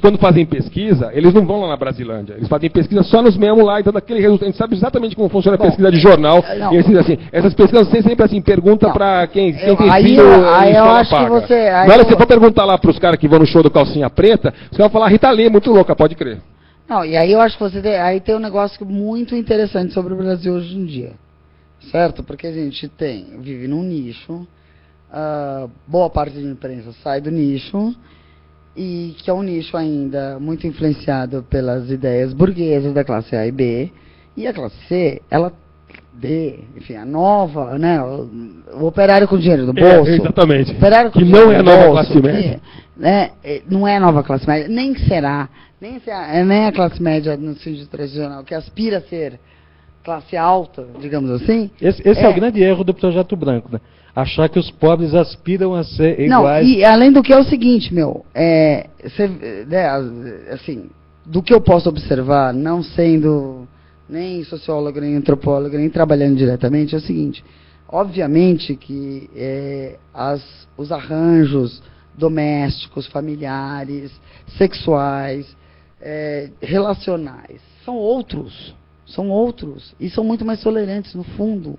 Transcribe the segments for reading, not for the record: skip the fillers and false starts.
quando fazem pesquisa, eles não vão lá na Brasilândia. Eles fazem pesquisa só nos mesmos lá, então daquele resultado. A gente sabe exatamente como funciona a pesquisa de jornal. E eles dizem assim, essas pesquisas sempre assim, pergunta para quem tem filho aí eu acho paga. que você... Agora você for perguntar lá para os caras que vão no show do Calcinha Preta, você vai falar, Rita Lee, muito louca, pode crer. Não, e aí eu acho que você aí tem um negócio muito interessante sobre o Brasil hoje em dia. Certo? Porque a gente vive num nicho, boa parte da imprensa sai do nicho, e que é um nicho ainda muito influenciado pelas ideias burguesas da classe A e B, e a classe C, ela enfim, a nova, né, o operário com dinheiro do bolso. Exatamente. Operário com que não é a nova classe média. Né, não é a nova classe média, nem será, nem a classe média no sentido tradicional, que aspira a ser classe alta, digamos assim. Esse é o grande erro do projeto branco, né? Achar que os pobres aspiram a ser iguais. Não, e além do que é o seguinte, assim, do que eu posso observar, não sendo nem sociólogo, nem antropólogo, nem trabalhando diretamente, é o seguinte: obviamente que os arranjos domésticos, familiares, sexuais, relacionais, são outros, e são muito mais tolerantes no fundo,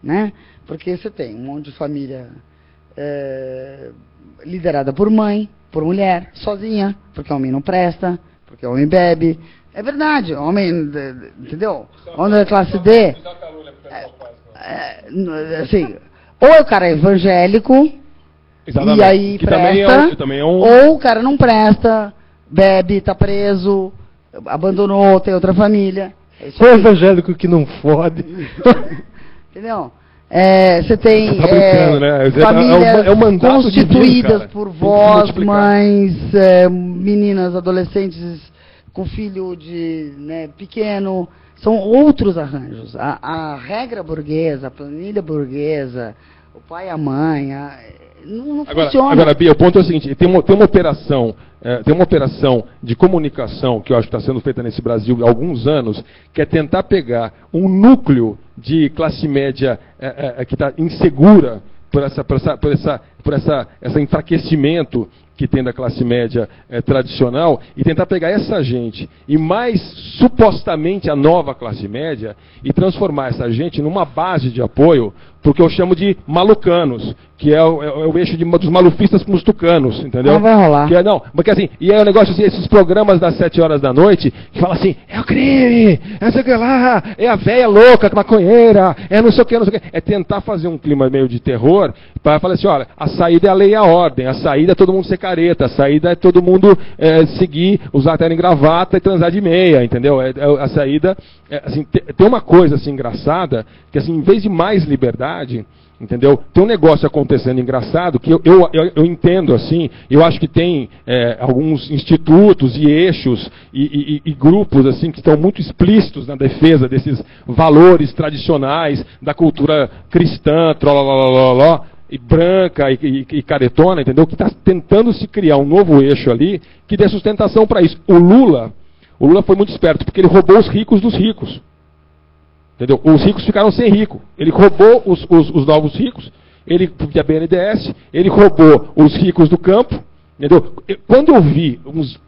né? Porque você tem um monte de família liderada por mãe, por mulher, sozinha, porque o homem não presta, porque o homem bebe. É verdade, homem, entendeu? Homem da classe D, assim, ou o cara é evangélico, exatamente, e aí que presta, também é um... ou o cara não presta, bebe, tá preso, abandonou, tem outra família. Ou evangélico que não fode. Entendeu? Você tem né? famílias constituídas divino, por vós, mães, meninas, adolescentes com filho pequeno. São outros arranjos. A regra burguesa, a planilha burguesa, o pai e a mãe, não funciona. Agora, Bia, o ponto é o seguinte: tem uma operação. Tem uma operação de comunicação que eu acho que está sendo feita nesse Brasil há alguns anos, que é tentar pegar um núcleo de classe média que está insegura por esse enfraquecimento que tem da classe média tradicional, e tentar pegar essa gente e mais supostamente a nova classe média e transformar essa gente numa base de apoio, porque eu chamo de malucanos, que é o eixo dos malufistas com os tucanos, entendeu? Não vai rolar. Porque assim, e é o negócio assim, esses programas das 7 horas da noite, que falam assim, é o crime, é sei o que lá, é a véia louca, maconheira, é não sei o que, não sei o que. É tentar fazer um clima meio de terror, para falar assim, olha, a saída é a lei e a ordem, a saída é todo mundo ser careta, a saída é todo mundo seguir, usar terno e gravata e transar de meia, entendeu? A saída, assim, tem uma coisa assim engraçada, que assim, em vez de mais liberdade, entendeu? Tem um negócio acontecendo engraçado que eu entendo assim, eu acho que tem alguns institutos e eixos e grupos assim que estão muito explícitos na defesa desses valores tradicionais da cultura cristã, trololololó, e branca e caretona, entendeu? Que está tentando se criar um novo eixo ali que dê sustentação para isso. O Lula foi muito esperto, porque ele roubou os ricos dos ricos. Entendeu? Os ricos ficaram sem rico. Ele roubou os novos ricos, ele, a BNDES, ele roubou os ricos do campo. Entendeu? Quando eu vi, uns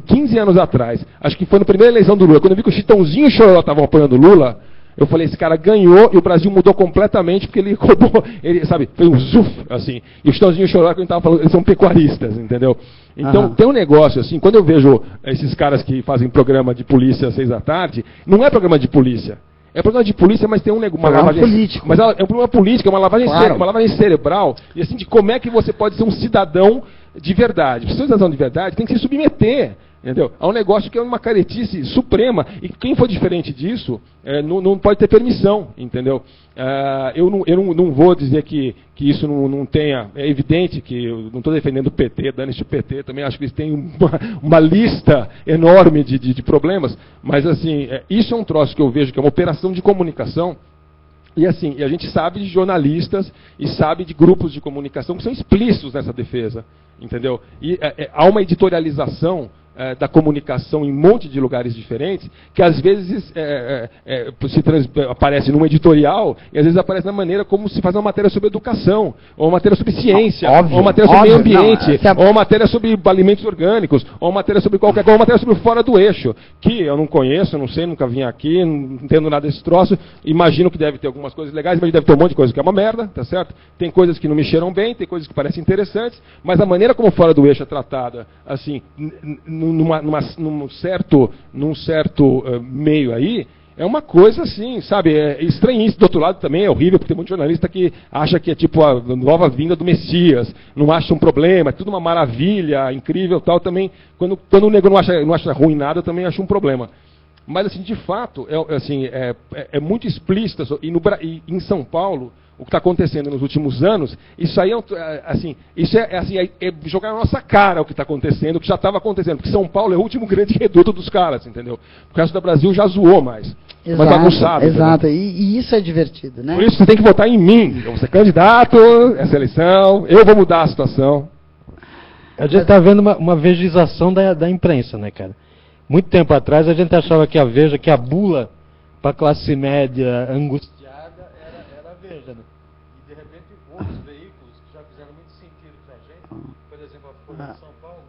15 anos atrás, acho que foi na primeira eleição do Lula, quando eu vi que o Chitãozinho e o Chororó estavam apoiando o Lula, eu falei, esse cara ganhou e o Brasil mudou completamente porque ele roubou, ele, sabe, foi um zuf, assim. E o Chitãozinho e o Chororó, que a gente estava falando, eles são pecuaristas, entendeu? Então, tem um negócio assim, quando eu vejo esses caras que fazem programa de polícia às 6 da tarde, não é programa de polícia. É programa de polícia, mas tem uma lavagem político. Mas é um problema político, é uma lavagem cerebral, e assim, de como é que você pode ser um cidadão de verdade. Para ser um cidadão de verdade, tem que se submeter, entendeu? A um negócio que é uma caretice suprema, e quem for diferente disso, não pode ter permissão, entendeu? Eu não vou dizer que isso não tenha... É evidente que eu não estou defendendo o PT, dane-se o PT, também acho que eles têm uma lista enorme de problemas, mas assim, isso é um troço que eu vejo que é uma operação de comunicação. E assim, a gente sabe de jornalistas e sabe de grupos de comunicação que são explícitos nessa defesa, entendeu? E há uma editorialização da comunicação em um monte de lugares diferentes, que às vezes aparece num editorial e às vezes aparece na maneira como se faz uma matéria sobre educação, ou uma matéria sobre ciência, Óbvio, ou uma matéria sobre meio ambiente, não, ou uma matéria sobre alimentos orgânicos, ou uma matéria sobre qualquer coisa, ou uma matéria sobre fora do eixo, que eu não conheço, não sei, nunca vim aqui, não entendo nada desse troço, imagino que deve ter algumas coisas legais, mas deve ter um monte de coisa que é uma merda, tá certo? Tem coisas que não me cheiram bem, tem coisas que parecem interessantes, mas a maneira como fora do eixo é tratada, assim, num certo meio aí, é uma coisa assim, sabe, é estranhíssimo. Do outro lado também é horrível, porque tem muito jornalista que acha que é tipo a nova vinda do Messias, não acha um problema, é tudo uma maravilha, incrível, tal, também, quando o nego não acha ruim nada, eu também acho um problema. Mas, assim, de fato, é muito explícito, e em São Paulo, o que está acontecendo nos últimos anos, isso aí é jogar na nossa cara o que está acontecendo, o que já estava acontecendo, porque São Paulo é o último grande reduto dos caras, entendeu? O resto do Brasil já zoou mais. Exato, mais bagunçado. Exato, e isso é divertido, né? Por isso você tem que votar em mim. Eu vou ser candidato, essa eleição, eu vou mudar a situação. A gente está vendo uma vejização da imprensa, né, cara? Muito tempo atrás a gente achava que a Veja, que a bula para a classe média angustiada era a Veja, né? E de repente outros veículos que já fizeram muito sentido para a gente, por exemplo, a Folha de São Paulo.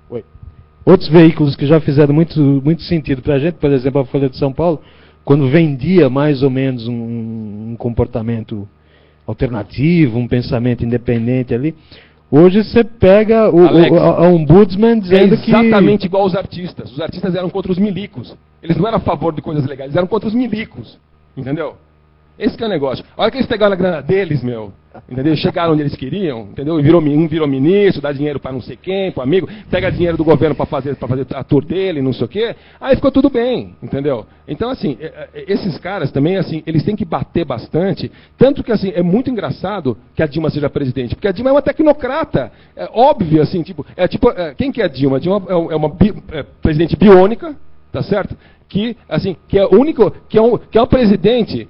Oi. Outros veículos que já fizeram muito sentido para a gente, por exemplo, a Folha de São Paulo, quando vendia mais ou menos um comportamento alternativo, um pensamento independente ali. Hoje você pega a ombudsman dizendo que... É exatamente igual aos artistas. Os artistas eram contra os milicos. Eles não eram a favor de coisas legais, eles eram contra os milicos. Entendeu? Esse que é o negócio. A hora que eles pegaram a grana deles, entendeu? Chegaram onde eles queriam, entendeu? Um virou ministro, dá dinheiro para não sei quem, para amigo, pega dinheiro do governo para fazer a tour dele, não sei o quê. Aí ficou tudo bem, entendeu? Então, assim, esses caras também, assim, eles têm que bater bastante. Tanto que, assim, é muito engraçado que a Dilma seja presidente, porque a Dilma é uma tecnocrata. É óbvio, assim, quem que é a Dilma? A Dilma é uma presidente biônica, tá certo? Que é o único, que é um presidente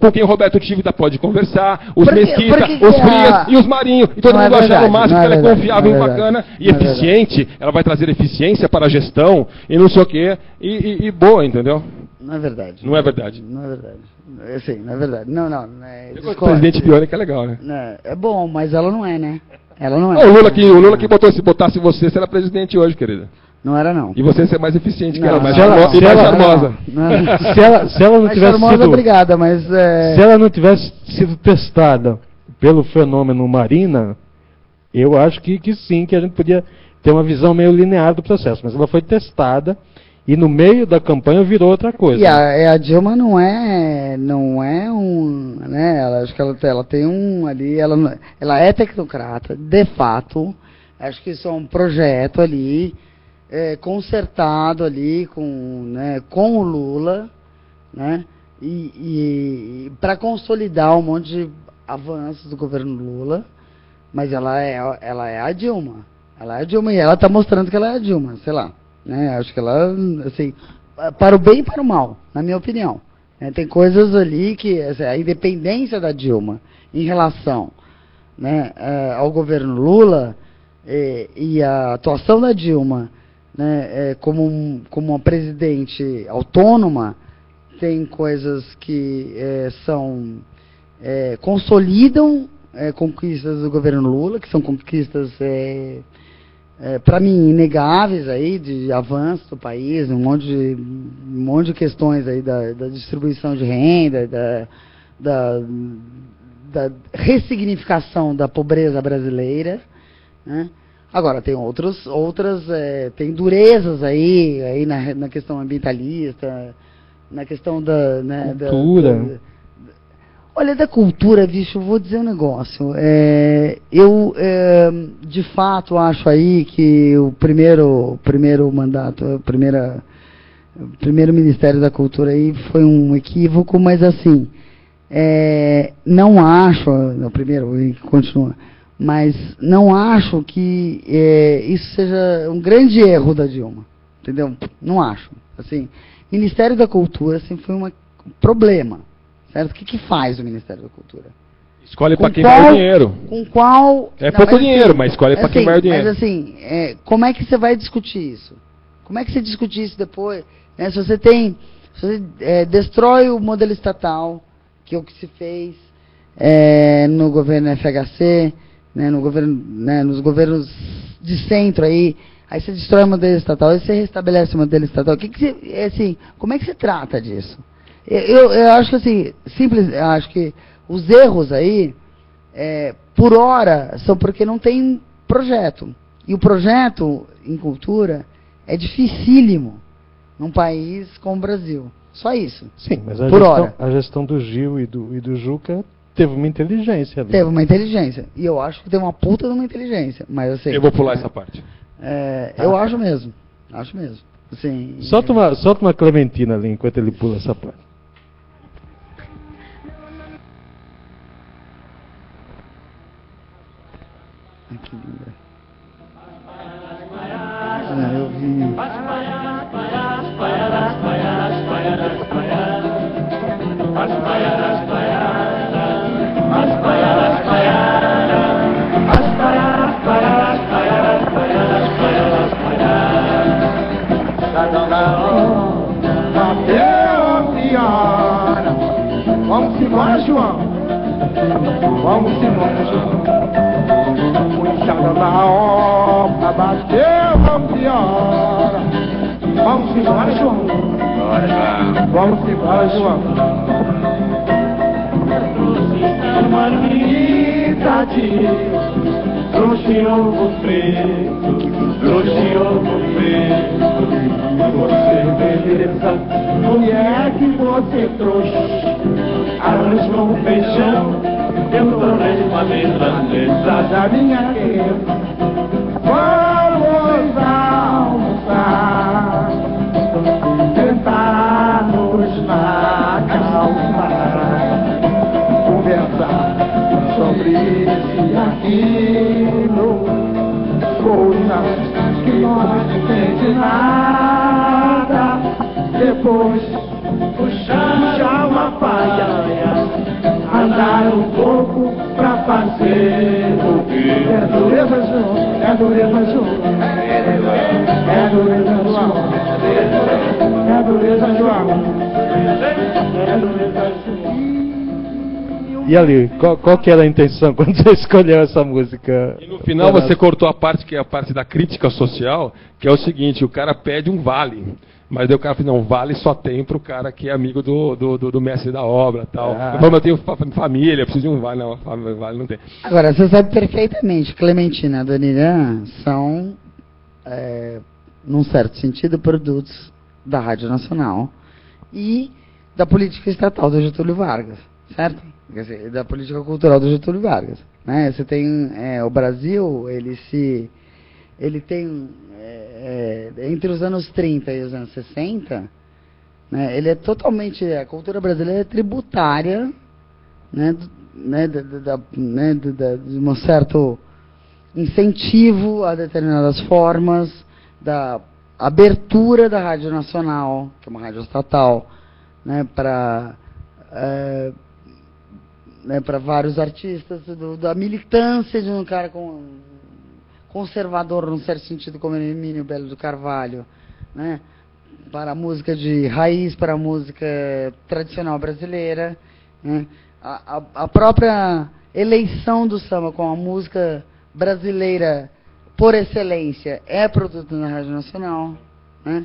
com quem o Roberto Tivita pode conversar, os Mesquita, os Frias e os Marinho. E todo mundo achando o máximo que ela é confiável e bacana e eficiente. Ela vai trazer eficiência para a gestão e não sei o quê. E boa, entendeu? Não é verdade. Não é verdade. Não é verdade. Sim, não é verdade. Não. Presidente biônica é legal, né? É bom, mas ela não é, né? Ela não é. O Lula que se botasse você era presidente hoje, querida. Não era, não. E você ser mais eficiente que ela, mais charmosa. Se ela não tivesse sido... Obrigada, mas... Se ela não tivesse sido testada pelo fenômeno Marina, eu acho que sim, que a gente podia ter uma visão meio linear do processo. Mas ela foi testada e no meio da campanha virou outra coisa. E a Dilma não é né? Acho que ela tem um ali... Ela é tecnocrata, de fato. Acho que isso é um projeto ali... consertado ali com o Lula, né, e para consolidar um monte de avanços do governo Lula, mas ela é a Dilma. Ela é a Dilma e ela está mostrando que ela é a Dilma, sei lá. Né, acho que ela, assim, para o bem e para o mal, na minha opinião. Tem coisas ali que a independência da Dilma em relação, né, ao governo Lula e a atuação da Dilma, né, como uma presidente autônoma, tem coisas que consolidam conquistas do governo Lula, que são conquistas, para mim, inegáveis aí, de avanço do país, um monte de questões aí da distribuição de renda, da ressignificação da pobreza brasileira, né? Agora, tem outras, tem durezas aí na questão ambientalista, na questão da... Né, cultura. Olha, da cultura, bicho, eu vou dizer um negócio. Eu, de fato, acho aí que o primeiro mandato, o primeiro Ministério da Cultura aí foi um equívoco, mas assim, não acho... O primeiro, e continua... Mas não acho que isso seja um grande erro da Dilma, entendeu? Não acho. Assim, Ministério da Cultura sempre foi um problema, certo? O que faz o Ministério da Cultura? Escolhe Com para quem qual- vai o dinheiro. Com qual... É Não, pouco mas dinheiro, mas escolhe pra quem vai o dinheiro. Mas assim, como é que você vai discutir isso? Como é que você discute isso depois? Né, se você destrói o modelo estatal, que é o que se fez no governo FHC, né, nos governos de centro aí você destrói o modelo estatal, aí você restabelece o modelo estatal. Como é que você trata disso? Eu acho que assim, simples, eu acho que os erros aí, por hora, são porque não tem projeto. E o projeto em cultura é dificílimo num país como o Brasil. Só isso. Sim, mas a gestão do Gil e do Juca teve uma inteligência ali. Teve uma inteligência. E eu acho que teve uma puta de uma inteligência. Mas assim, Eu vou pular essa parte. eu acho mesmo. Acho mesmo. Assim, Solta uma Clementina ali enquanto ele pula essa parte. Que linda. Eu vi. Vamos embora, João. Vamos embora, João. Puxada na obra, bateu, vamos embora. Vamos embora, João. Vamos embora, João. Humanidade, trouxe ovo preto, trouxe ovo preto. Você, beleza, mulher que você trouxe. Arroz com feijão, eu tornei uma mesa da minha querida. Vamos almoçar, sentar-nos na calma, conversar sobre isso e aquilo, coisas que nós não entendemos nada. Depois puxar uma palha, andar um pouco pra fazer o quê? É dureza, João, é dureza, João, é dureza, João, é dureza, João, é dureza, João. E ali, qual que era a intenção quando você escolheu essa música? E no final você cortou a parte que é a parte da crítica social, que é o seguinte, o cara pede um vale. Mas daí o cara falou, não, vale só tem pro cara que é amigo do mestre da obra e tal. Mas eu tenho família, preciso de um vale, não, vale não tem. Agora, você sabe perfeitamente, Clementina e Adoniran são, num certo sentido, produtos da Rádio Nacional e da política estatal do Getúlio Vargas, certo? Quer dizer, da política cultural do Getúlio Vargas. Né? Você tem o Brasil, ele tem, entre os anos 30 e os anos 60, né, ele é totalmente, a cultura brasileira é tributária, né, de um certo incentivo a determinadas formas, da abertura da Rádio Nacional, que é uma rádio estatal, né, para vários artistas, da militância de um cara conservador, num certo sentido, como Hermínio Belo do Carvalho, né? Para a música de raiz, para a música tradicional brasileira, né? A própria eleição do samba com a música brasileira por excelência é produto da Rádio Nacional, né?